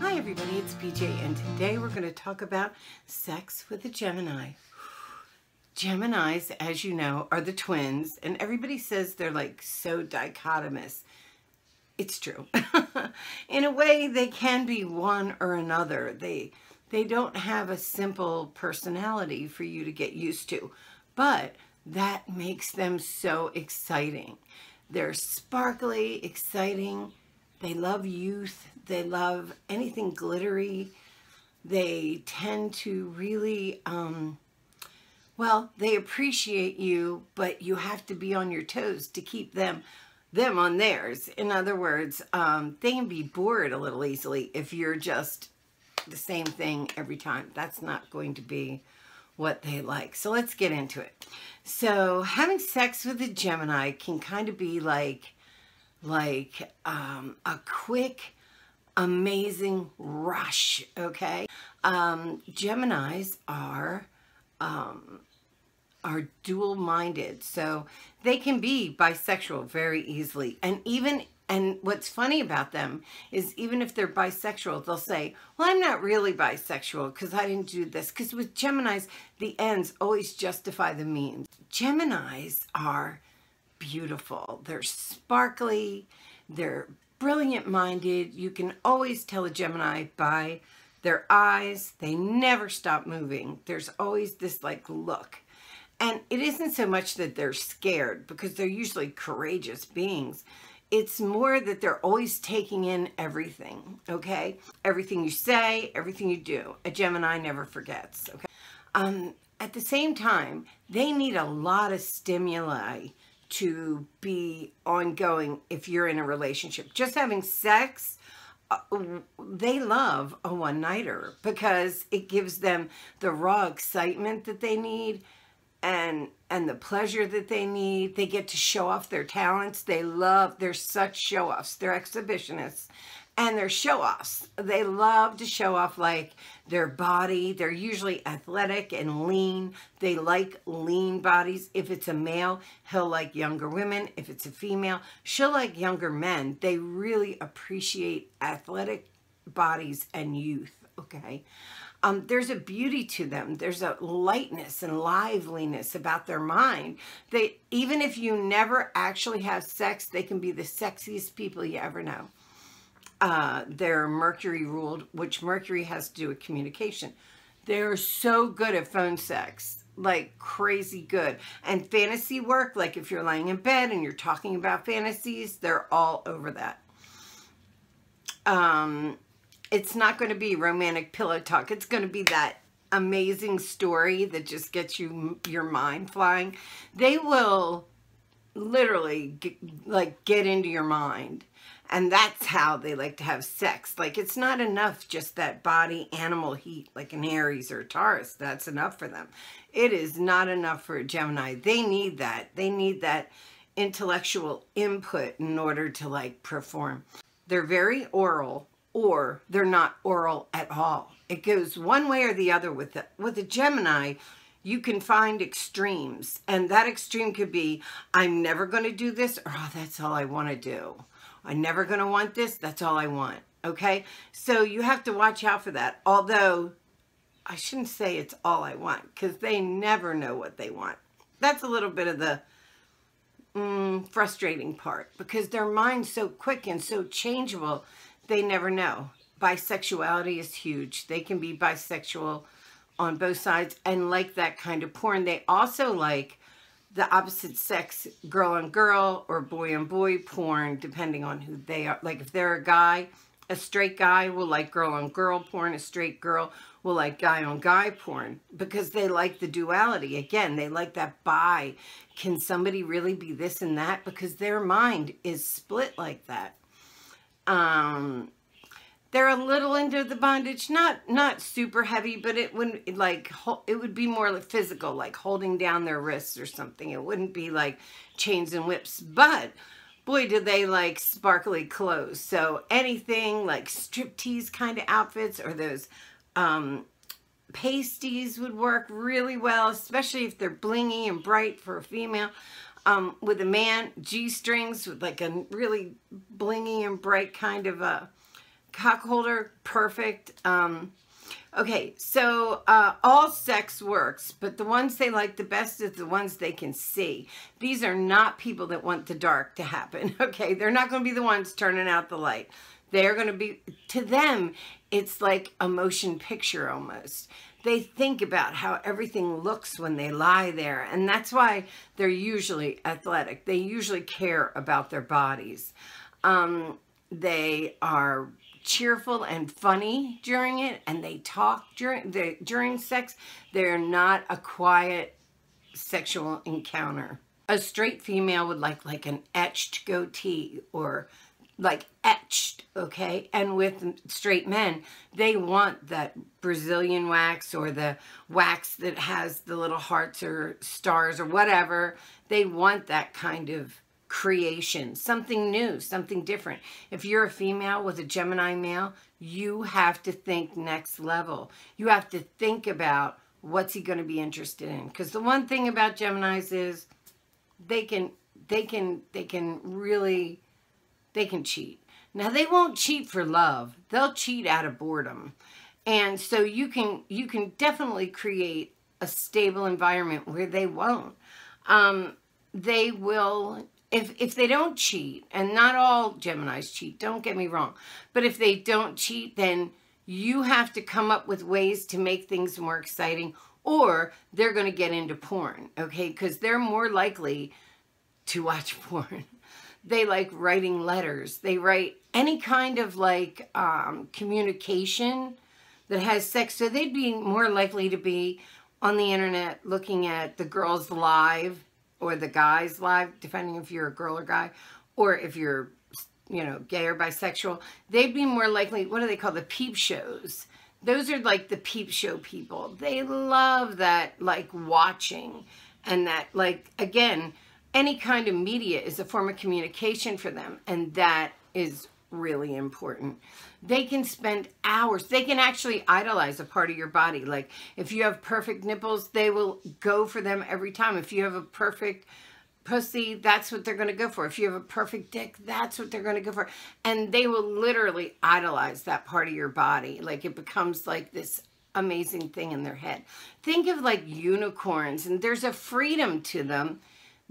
Hi everybody, it's PJ, and today we're going to talk about sex with a Gemini. Geminis, as you know, are the twins, and everybody says they're like so dichotomous. It's true. In a way, they can be one or another. They don't have a simple personality for you to get used to, but that makes them so exciting. They're sparkly, exciting. They love youth. They love anything glittery. They tend to really, well, they appreciate you, but you have to be on your toes to keep them on theirs. In other words, they can be bored a little easily if you're just the same thing every time. That's not going to be what they like. So let's get into it. So having sex with a Gemini can kind of be like a quick, amazing rush, okay? Geminis are dual-minded, so they can be bisexual very easily. And what's funny about them is even if they're bisexual, they'll say, well, I'm not really bisexual because I didn't do this. Because with Geminis, the ends always justify the means. Geminis are beautiful. They're sparkly. They're brilliant-minded. You can always tell a Gemini by their eyes. They never stop moving. There's always this like look. And it isn't so much that they're scared because they're usually courageous beings. It's more that they're always taking in everything, okay? Everything you say, everything you do. A Gemini never forgets, okay? At the same time, they need a lot of stimuli to be ongoing if you're in a relationship. Just having sex, they love a one-nighter because it gives them the raw excitement that they need and the pleasure that they need. They get to show off their talents. They're such show-offs. They're exhibitionists. And they're show-offs. They love to show off like their body. They're usually athletic and lean. They like lean bodies. If it's a male, he'll like younger women. If it's a female, she'll like younger men. They really appreciate athletic bodies and youth, okay? There's a beauty to them. There's a lightness and liveliness about their mind. Even if you never actually have sex, they can be the sexiest people you ever know. They're Mercury ruled, which Mercury has to do with communication. They're so good at phone sex, like crazy good. And fantasy work, like if you're laying in bed and you're talking about fantasies, they're all over that. It's not going to be romantic pillow talk. It's going to be that amazing story that just gets your mind flying. They will literally get into your mind. And that's how they like to have sex. Like, it's not enough just that body animal heat like an Aries or a Taurus. That's enough for them. It is not enough for a Gemini. They need that. They need that intellectual input in order to like perform. They're very oral, or they're not oral at all. It goes one way or the other with it. With a Gemini, you can find extremes. And that extreme could be, I'm never going to do this, or oh, that's all I want to do. I'm never going to want this. That's all I want. Okay? So you have to watch out for that. Although, I shouldn't say it's all I want, because they never know what they want. That's a little bit of the frustrating part, because their mind's so quick and so changeable, they never know. Bisexuality is huge. They can be bisexual on both sides and like that kind of porn. They also like the opposite sex, girl on girl or boy on boy porn, depending on who they are. Like if they're a guy, a straight guy will like girl on girl porn. A straight girl will like guy on guy porn, because they like the duality. Again, they like that bi. Can somebody really be this and that? Because their mind is split like that. They're a little into the bondage, not super heavy, but it wouldn't it would be more like physical, like holding down their wrists or something. It wouldn't be like chains and whips, but boy, do they like sparkly clothes. So anything like striptease kind of outfits or those pasties would work really well, especially if they're blingy and bright for a female. With a man, G-strings with like a really blingy and bright kind of Cock holder, perfect. Okay, so all sex works, but the ones they like the best is the ones they can see. These are not people that want the dark to happen, okay? They're not going to be the ones turning out the light. They're going to be, to them, it's like a motion picture almost. They think about how everything looks when they lie there, and that's why they're usually athletic. They usually care about their bodies. They are cheerful and funny during it, and they talk during sex. They're not a quiet sexual encounter. A straight female would like an etched goatee, or like etched, okay? And with straight men, they want that Brazilian wax, or the wax that has the little hearts or stars or whatever. They want that kind of creation, something new, something different. If you're a female with a Gemini male, you have to think next level. You have to think about what's he going to be interested in. Because the one thing about Geminis is they can cheat. Now, they won't cheat for love. They'll cheat out of boredom. And so you can definitely create a stable environment where they won't. They will, if they don't cheat, and not all Geminis cheat, don't get me wrong, but if they don't cheat, then you have to come up with ways to make things more exciting, or they're going to get into porn, okay? Because they're more likely to watch porn. They like writing letters. They write any kind of like communication that has sex. So they'd be more likely to be on the internet looking at the girls live or the guys live, depending if you're a girl or guy, or if you're, you know, gay or bisexual. They'd be more likely, what do they call the peep shows? Those are like the peep show people. They love that, like watching, and that, like, again, any kind of media is a form of communication for them, and that is really important. They can spend hours. They can actually idolize a part of your body. Like, if you have perfect nipples, they will go for them every time. If you have a perfect pussy, that's what they're going to go for. If you have a perfect dick, that's what they're going to go for. And they will literally idolize that part of your body. Like, it becomes like this amazing thing in their head. Think of like unicorns, and there's a freedom to them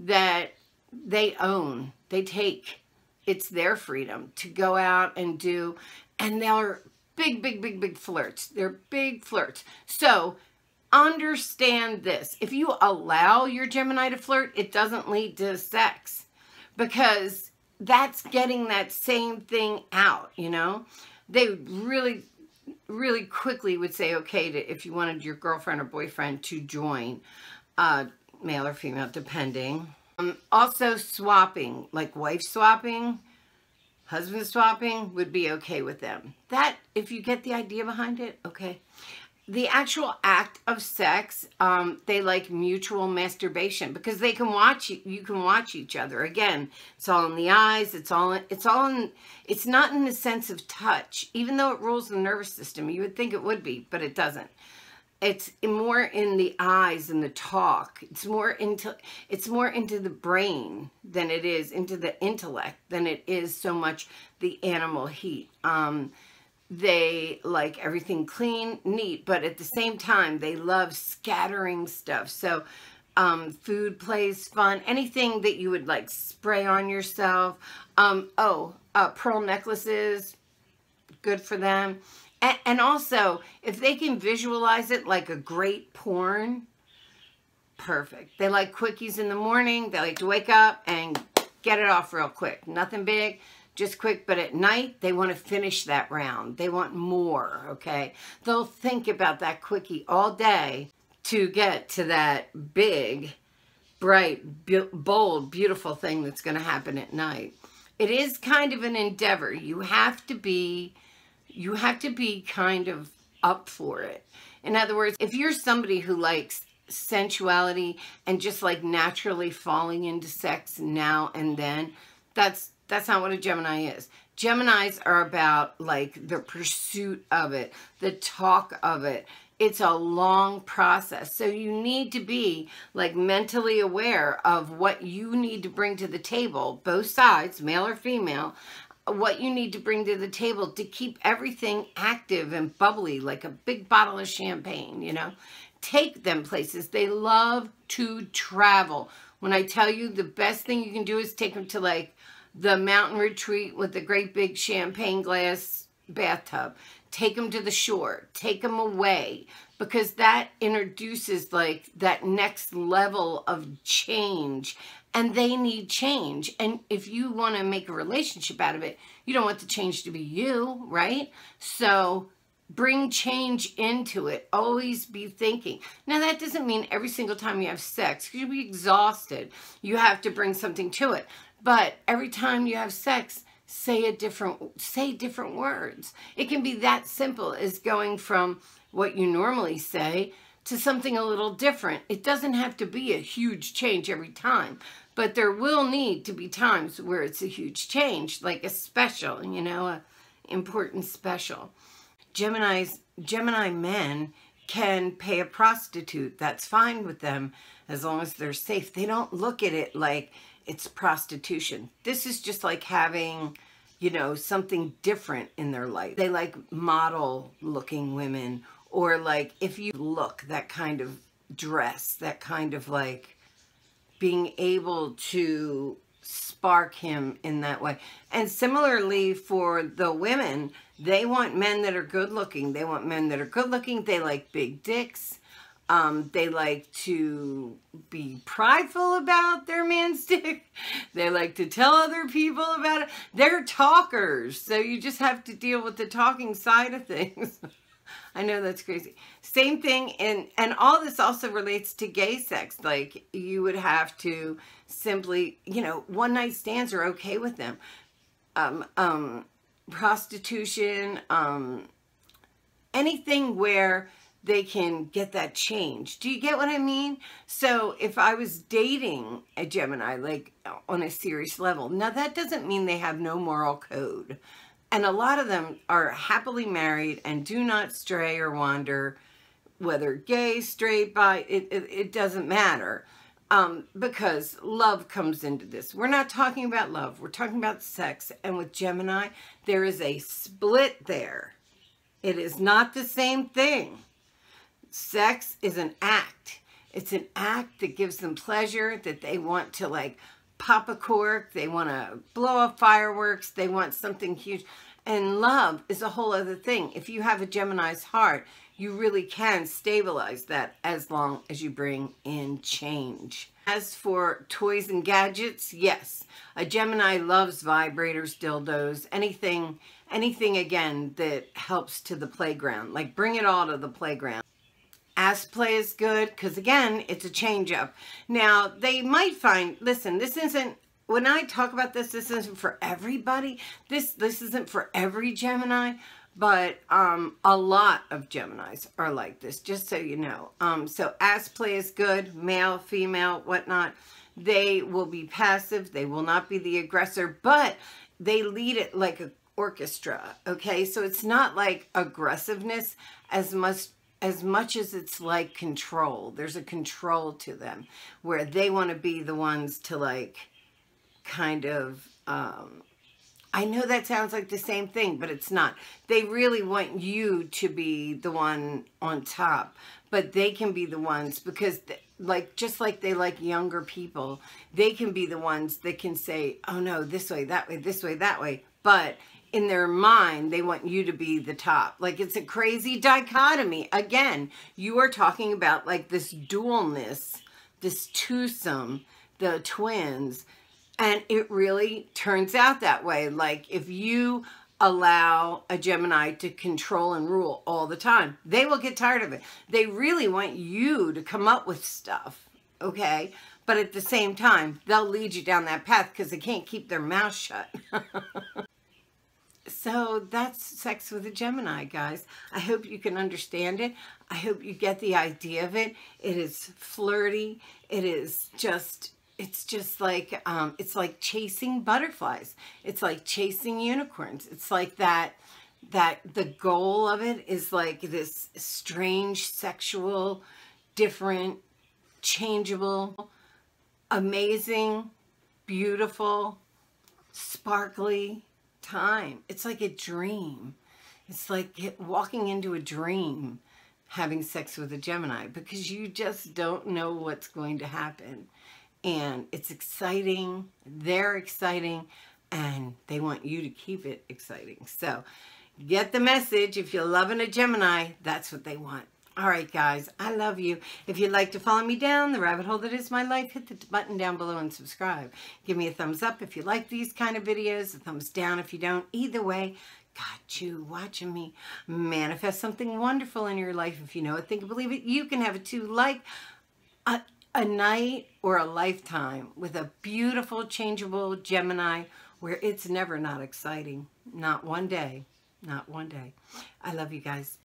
that they own. They take. It's their freedom to go out and do, and they're big flirts. They're big flirts. So understand this. If you allow your Gemini to flirt, it doesn't lead to sex, because that's getting that same thing out, you know? They really quickly would say, okay, if you wanted your girlfriend or boyfriend to join, male or female, depending. Also swapping, like wife swapping, husband swapping, would be okay with them. That, if you get the idea behind it, okay. The actual act of sex, they like mutual masturbation, because they can watch, you can watch each other. Again, it's all in the eyes, it's not in the sense of touch, even though it rules the nervous system. You would think it would be, but it doesn't. It's more in the eyes and the talk. It's more into the brain than it is into the intellect, than it is so much the animal heat. They like everything clean, neat, but at the same time, they love scattering stuff. So food, plays, fun, anything that you would like spray on yourself. Pearl necklaces, good for them. And also, if they can visualize it like a great porn, perfect. They like quickies in the morning. They like to wake up and get it off real quick. Nothing big, just quick. But at night, they want to finish that round. They want more, okay? They'll think about that quickie all day to get to that big, bright, bold, beautiful thing that's going to happen at night. It is kind of an endeavor. You have to be kind of up for it. In other words, if you're somebody who likes sensuality and just like naturally falling into sex now and then, that's not what a Gemini is. Geminis are about like the pursuit of it, the talk of it. It's a long process. So you need to be like mentally aware of what you need to bring to the table, both sides, male or female, what you need to bring to the table to keep everything active and bubbly, like a big bottle of champagne, you know. Take them places. They love to travel. When I tell you the best thing you can do is take them to like the mountain retreat with the great big champagne glass bathtub. Take them to the shore. Take them away, because that introduces like that next level of change, and they need change. And if you want to make a relationship out of it, you don't want the change to be you, right? So bring change into it. Always be thinking. Now, that doesn't mean every single time you have sex, because you'll be exhausted, you have to bring something to it. But every time you have sex, say different words. It can be that simple as going from what you normally say to something a little different. It doesn't have to be a huge change every time, but there will need to be times where it's a huge change, like a special, you know, a important special. Gemini men can pay a prostitute. That's fine with them as long as they're safe. They don't look at it like it's prostitution. This is just like having, you know, something different in their life. They like model looking women, or like if you look, that kind of dress, that kind of like being able to spark him in that way. And similarly for the women, they want men that are good looking. They want men that are good looking. They like big dicks. They like to be prideful about their man's dick. They like to tell other people about it. They're talkers, so you just have to deal with the talking side of things. I know that's crazy. Same thing, and all this also relates to gay sex. Like, you would have to simply, you know, one night stands are okay with them. Prostitution, anything where they can get that change. Do you get what I mean? So if I was dating a Gemini, like on a serious level, now that doesn't mean they have no moral code. And a lot of them are happily married and do not stray or wander, whether gay, straight, bi, it doesn't matter. Because love comes into this. We're not talking about love. We're talking about sex. And with Gemini, there is a split there. It is not the same thing. Sex is an act. It's an act that gives them pleasure, that they want to like pop a cork. They want to blow up fireworks. They want something huge. And love is a whole other thing. If you have a Gemini's heart, you really can stabilize that as long as you bring in change. As for toys and gadgets, yes, a Gemini loves vibrators, dildos, anything again that helps to the playground. Like, bring it all to the playground. Ass play is good because, again, it's a change up. Now, they might find, listen, this isn't, when I talk about this, this isn't for everybody. This isn't for every Gemini, but a lot of Geminis are like this, just so you know. So ass play is good, male, female, whatnot. They will be passive. They will not be the aggressor, but they lead it like an orchestra, okay? So it's not like aggressiveness as much as it's like control. There's a control to them where they want to be the ones to like kind of, I know that sounds like the same thing, but it's not. They really want you to be the one on top, but they can be the ones because like, just like they like younger people, they can be the ones that can say, oh no, this way, that way, this way, that way. But in their mind, they want you to be the top. Like, it's a crazy dichotomy. Again, you are talking about like this dualness, this twosome, the twins, and it really turns out that way. Like, if you allow a Gemini to control and rule all the time, they will get tired of it. They really want you to come up with stuff, okay? But at the same time, they'll lead you down that path because they can't keep their mouth shut. So that's sex with a Gemini, guys. I hope you can understand it. I hope you get the idea of it. It is flirty. It is just, it's just like, it's like chasing butterflies. It's like chasing unicorns. It's like that the goal of it is like this strange, sexual, different, changeable, amazing, beautiful, sparkly, time. It's like a dream. It's like walking into a dream, having sex with a Gemini, because you just don't know what's going to happen. And it's exciting. They're exciting. And they want you to keep it exciting. So get the message. If you're loving a Gemini, that's what they want. All right, guys, I love you. If you'd like to follow me down the rabbit hole that is my life, hit the button down below and subscribe. Give me a thumbs up if you like these kind of videos, a thumbs down if you don't. Either way, got you watching me manifest something wonderful in your life. If you know it, think it, believe it, you can have it too. Like a night or a lifetime with a beautiful, changeable Gemini where it's never not exciting. Not one day. Not one day. I love you guys.